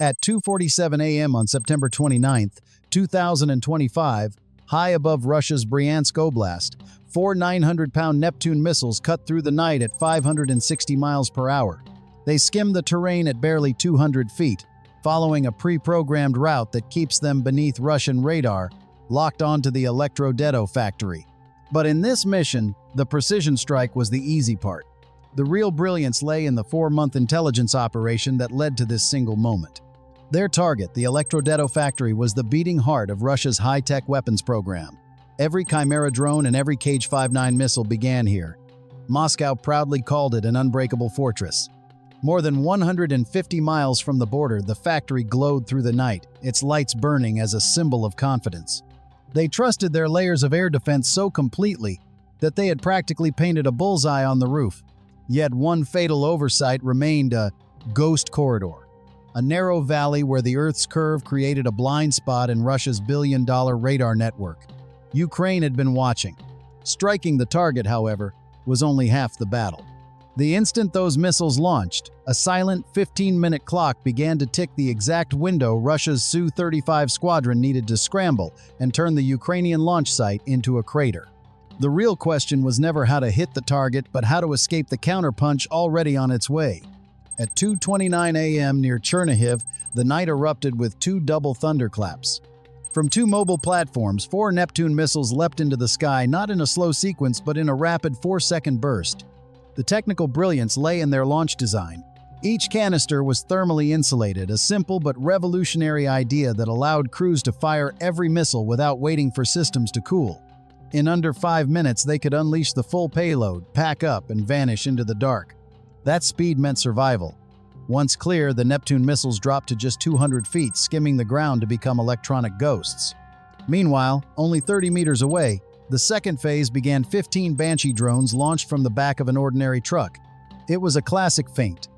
At 2:47 a.m. on September 29, 2025, high above Russia's Bryansk Oblast, four 900-pound Neptune missiles cut through the night at 560 miles per hour. They skim the terrain at barely 200 feet, following a pre-programmed route that keeps them beneath Russian radar, locked onto the Elektrodetto factory. But in this mission, the precision strike was the easy part. The real brilliance lay in the 4-month intelligence operation that led to this single moment. Their target, the Elektrodetto factory, was the beating heart of Russia's high-tech weapons program. Every Chimera drone and every Kh-59 missile began here. Moscow proudly called it an unbreakable fortress. More than 150 miles from the border, the factory glowed through the night, its lights burning as a symbol of confidence. They trusted their layers of air defense so completely that they had practically painted a bullseye on the roof. Yet one fatal oversight remained: a ghost corridor. A narrow valley where the Earth's curve created a blind spot in Russia's billion-dollar radar network. Ukraine had been watching. Striking the target, however, was only half the battle. The instant those missiles launched, a silent 15-minute clock began to tick the exact window Russia's Su-35 squadron needed to scramble and turn the Ukrainian launch site into a crater. The real question was never how to hit the target, but how to escape the counterpunch already on its way. At 2:29 a.m. near Chernihiv, the night erupted with two double thunderclaps. From two mobile platforms, four Neptune missiles leapt into the sky, not in a slow sequence but in a rapid 4-second burst. The technical brilliance lay in their launch design. Each canister was thermally insulated, a simple but revolutionary idea that allowed crews to fire every missile without waiting for systems to cool. In under 5 minutes, they could unleash the full payload, pack up, and vanish into the dark. That speed meant survival. Once clear, the Neptune missiles dropped to just 200 feet, skimming the ground to become electronic ghosts. Meanwhile, only 30 meters away, the second phase began. 15 Banshee drones launched from the back of an ordinary truck. It was a classic feint,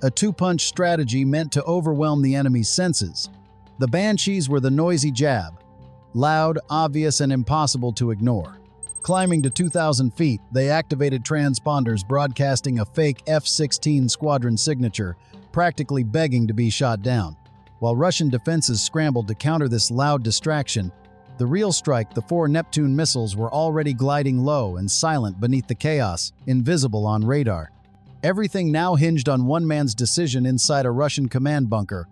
a two-punch strategy meant to overwhelm the enemy's senses. The Banshees were the noisy jab, loud, obvious, and impossible to ignore. Climbing to 2,000 feet, they activated transponders broadcasting a fake F-16 squadron signature, practically begging to be shot down. While Russian defenses scrambled to counter this loud distraction, the real strike, the four Neptune missiles, were already gliding low and silent beneath the chaos, invisible on radar. Everything now hinged on one man's decision inside a Russian command bunker.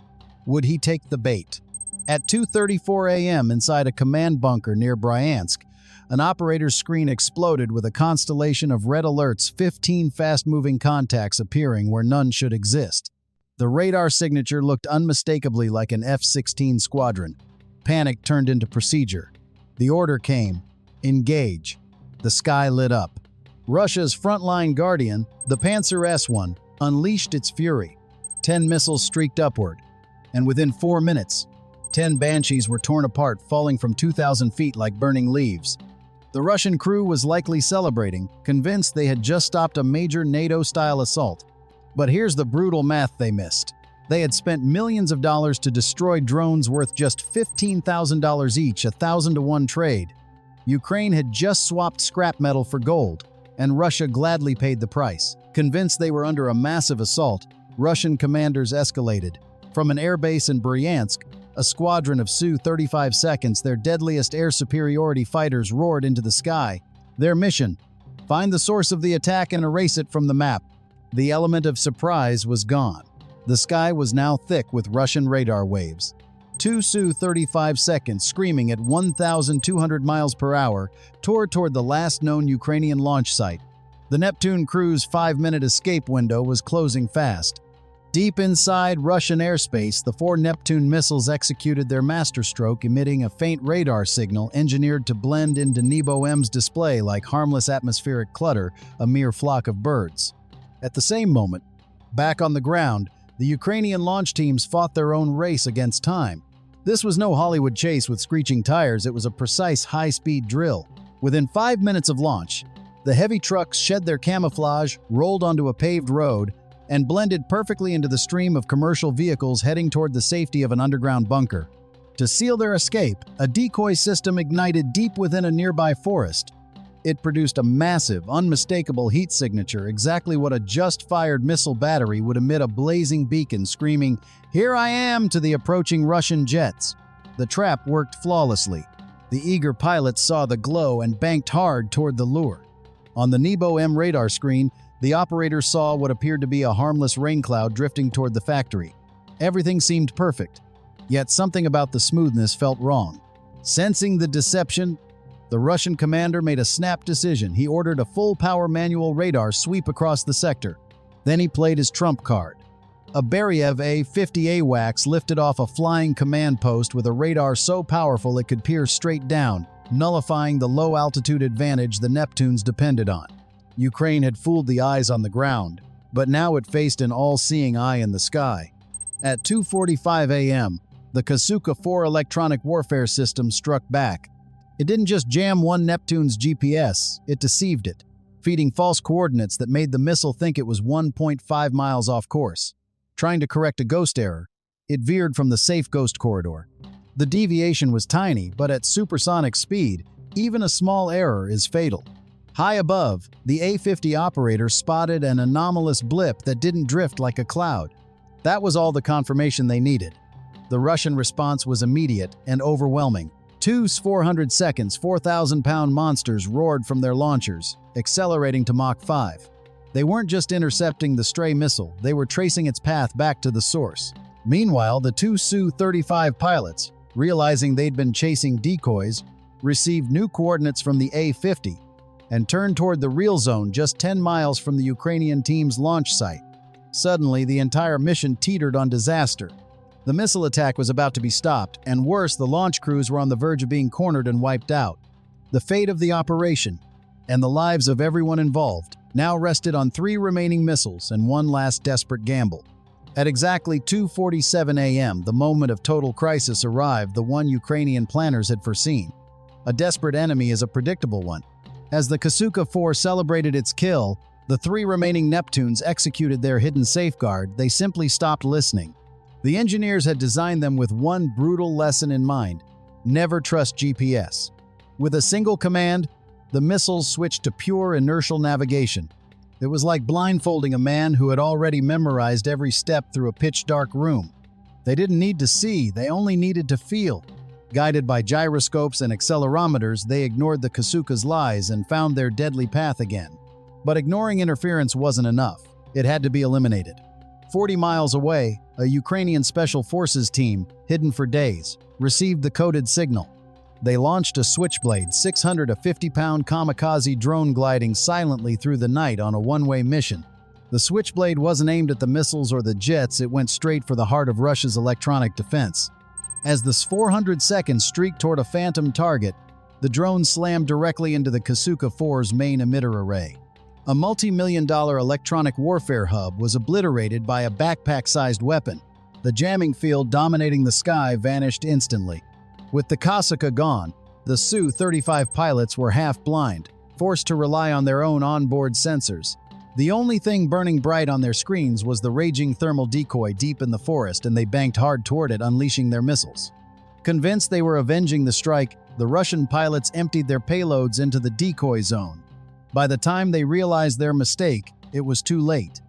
Would he take the bait? At 2:34 a.m. inside a command bunker near Bryansk, an operator's screen exploded with a constellation of red alerts, 15 fast-moving contacts appearing where none should exist. The radar signature looked unmistakably like an F-16 squadron. Panic turned into procedure. The order came: engage. The sky lit up. Russia's frontline guardian, the Panzer S-1, unleashed its fury. 10 missiles streaked upward, and within 4 minutes, 10 Banshees were torn apart, falling from 2,000 feet like burning leaves. The Russian crew was likely celebrating, convinced they had just stopped a major NATO-style assault. But here's the brutal math they missed. They had spent millions of dollars to destroy drones worth just $15,000 each, a 1,000-to-1 trade. Ukraine had just swapped scrap metal for gold, and Russia gladly paid the price. Convinced they were under a massive assault, Russian commanders escalated. From an airbase in Bryansk, a squadron of Su-35 seconds, their deadliest air superiority fighters, roared into the sky. Their mission: find the source of the attack and erase it from the map. The element of surprise was gone. The sky was now thick with Russian radar waves. Two Su-35 seconds, screaming at 1,200 miles per hour, tore toward the last known Ukrainian launch site. The Neptune crew's 5-minute escape window was closing fast. Deep inside Russian airspace, the four Neptune missiles executed their masterstroke, emitting a faint radar signal engineered to blend into Nebo M's display like harmless atmospheric clutter, a mere flock of birds. At the same moment, back on the ground, the Ukrainian launch teams fought their own race against time. This was no Hollywood chase with screeching tires, it was a precise high-speed drill. Within 5 minutes of launch, the heavy trucks shed their camouflage, rolled onto a paved road, and blended perfectly into the stream of commercial vehicles heading toward the safety of an underground bunker. To seal their escape, a decoy system ignited deep within a nearby forest. It produced a massive, unmistakable heat signature, exactly what a just-fired missile battery would emit, a blazing beacon screaming, "Here I am!" to the approaching Russian jets. The trap worked flawlessly. The eager pilots saw the glow and banked hard toward the lure. On the Nebo M radar screen, the operator saw what appeared to be a harmless rain cloud drifting toward the factory. Everything seemed perfect, yet something about the smoothness felt wrong. Sensing the deception, the Russian commander made a snap decision. He ordered a full-power manual radar sweep across the sector. Then he played his trump card. A Beriev A-50 AWACS lifted off a flying command post with a radar so powerful it could peer straight down, nullifying the low-altitude advantage the Neptunes depended on. Ukraine had fooled the eyes on the ground, but now it faced an all-seeing eye in the sky. At 2:45 a.m., the Kasuka-4 electronic warfare system struck back. It didn't just jam one Neptune's GPS, it deceived it, feeding false coordinates that made the missile think it was 1.5 miles off course. Trying to correct a ghost error, it veered from the safe ghost corridor. The deviation was tiny, but at supersonic speed, even a small error is fatal. High above, the A-50 operator spotted an anomalous blip that didn't drift like a cloud. That was all the confirmation they needed. The Russian response was immediate and overwhelming. Two 400-seconds, 4,000-pound monsters roared from their launchers, accelerating to Mach 5. They weren't just intercepting the stray missile, they were tracing its path back to the source. Meanwhile, the two Su-35 pilots, realizing they'd been chasing decoys, received new coordinates from the A-50 and turned toward the real zone just 10 miles from the Ukrainian team's launch site. Suddenly, the entire mission teetered on disaster. The missile attack was about to be stopped, and worse, the launch crews were on the verge of being cornered and wiped out. The fate of the operation, and the lives of everyone involved, now rested on 3 remaining missiles and one last desperate gamble. At exactly 2:47 a.m., the moment of total crisis arrived, the one Ukrainian planners had foreseen. A desperate enemy is a predictable one. As the Kasuka-4 celebrated its kill, the 3 remaining Neptunes executed their hidden safeguard. They simply stopped listening. The engineers had designed them with one brutal lesson in mind: never trust GPS. With a single command, the missiles switched to pure inertial navigation. It was like blindfolding a man who had already memorized every step through a pitch-dark room. They didn't need to see, they only needed to feel. Guided by gyroscopes and accelerometers, they ignored the Kasuka's lies and found their deadly path again. But ignoring interference wasn't enough. It had to be eliminated. 40 miles away, a Ukrainian Special Forces team, hidden for days, received the coded signal. They launched a Switchblade 650-pound kamikaze drone gliding silently through the night on a one-way mission. The Switchblade wasn't aimed at the missiles or the jets, it went straight for the heart of Russia's electronic defense. As the 400 seconds streaked toward a phantom target, the drone slammed directly into the Kasuka-4's main emitter array. A multi-million-dollar electronic warfare hub was obliterated by a backpack-sized weapon. The jamming field dominating the sky vanished instantly. With the Kasuka gone, the Su-35 pilots were half-blind, forced to rely on their own onboard sensors. The only thing burning bright on their screens was the raging thermal decoy deep in the forest, and they banked hard toward it, unleashing their missiles. Convinced they were avenging the strike, the Russian pilots emptied their payloads into the decoy zone. By the time they realized their mistake, it was too late.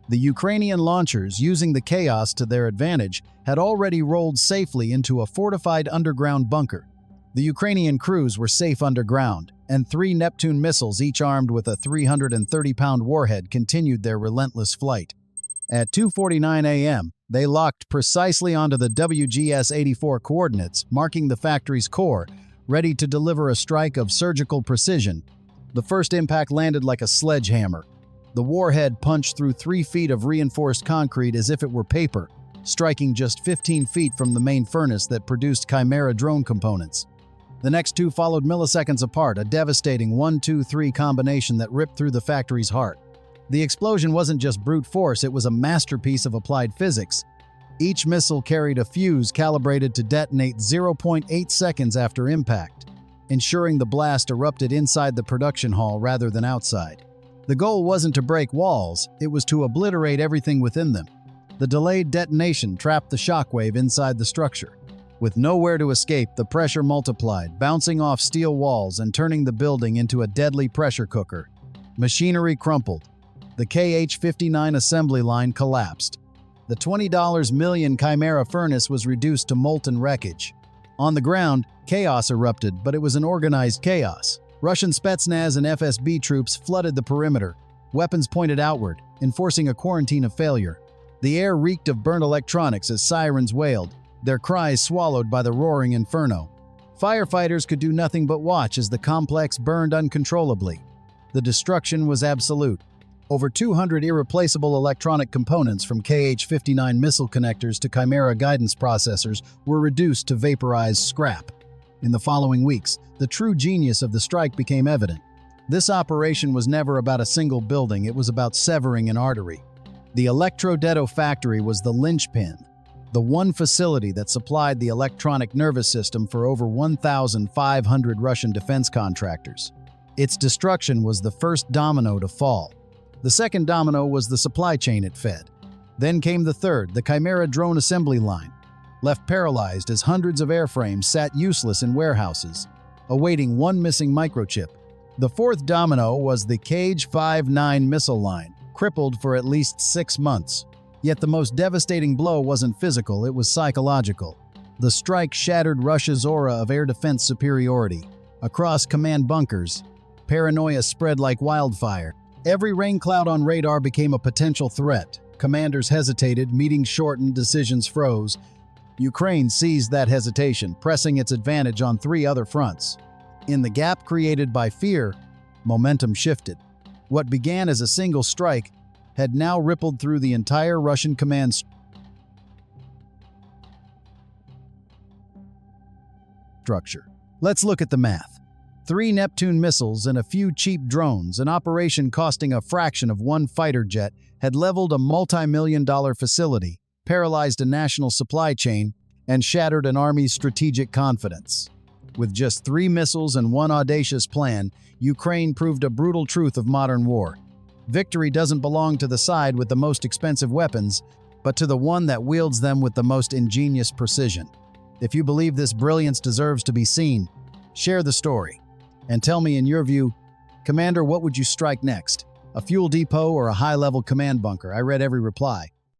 The Ukrainian launchers, using the chaos to their advantage, had already rolled safely into a fortified underground bunker. The Ukrainian crews were safe underground, and 3 Neptune missiles, each armed with a 330-pound warhead, continued their relentless flight. At 2:49 a.m., they locked precisely onto the WGS-84 coordinates, marking the factory's core, ready to deliver a strike of surgical precision. The first impact landed like a sledgehammer. The warhead punched through 3 feet of reinforced concrete as if it were paper, striking just 15 feet from the main furnace that produced Chimera drone components. The next 2 followed milliseconds apart, a devastating 1-2-3 combination that ripped through the factory's heart. The explosion wasn't just brute force, it was a masterpiece of applied physics. Each missile carried a fuse calibrated to detonate 0.8 seconds after impact, ensuring the blast erupted inside the production hall rather than outside. The goal wasn't to break walls, it was to obliterate everything within them. The delayed detonation trapped the shockwave inside the structure. With nowhere to escape, the pressure multiplied, bouncing off steel walls and turning the building into a deadly pressure cooker. Machinery crumpled. The KH-59 assembly line collapsed. The $20 million Chimera furnace was reduced to molten wreckage. On the ground, chaos erupted, but it was an organized chaos. Russian Spetsnaz and FSB troops flooded the perimeter, weapons pointed outward, enforcing a quarantine of failure. The air reeked of burnt electronics as sirens wailed, their cries swallowed by the roaring inferno. Firefighters could do nothing but watch as the complex burned uncontrollably. The destruction was absolute. Over 200 irreplaceable electronic components from KH-59 missile connectors to Chimera guidance processors were reduced to vaporized scrap. In the following weeks, the true genius of the strike became evident. This operation was never about a single building, it was about severing an artery. The Electrodetto factory was the linchpin, the one facility that supplied the electronic nervous system for over 1,500 Russian defense contractors. Its destruction was the first domino to fall. The second domino was the supply chain it fed. Then came the third, the Chimera drone assembly line, left paralyzed as hundreds of airframes sat useless in warehouses, awaiting one missing microchip. The fourth domino was the KH-59 missile line, crippled for at least 6 months. Yet the most devastating blow wasn't physical, it was psychological. The strike shattered Russia's aura of air defense superiority. Across command bunkers, paranoia spread like wildfire. Every rain cloud on radar became a potential threat. Commanders hesitated, meetings shortened, decisions froze. Ukraine seized that hesitation, pressing its advantage on 3 other fronts. In the gap created by fear, momentum shifted. What began as a single strike had now rippled through the entire Russian command structure. Let's look at the math. 3 Neptune missiles and a few cheap drones, an operation costing a fraction of one fighter jet, had leveled a multi-million-dollar facility, paralyzed a national supply chain, and shattered an army's strategic confidence. With just 3 missiles and one audacious plan, Ukraine proved a brutal truth of modern war. Victory doesn't belong to the side with the most expensive weapons, but to the one that wields them with the most ingenious precision. If you believe this brilliance deserves to be seen, share the story. And tell me, in your view, Commander, what would you strike next? A fuel depot or a high-level command bunker? I read every reply.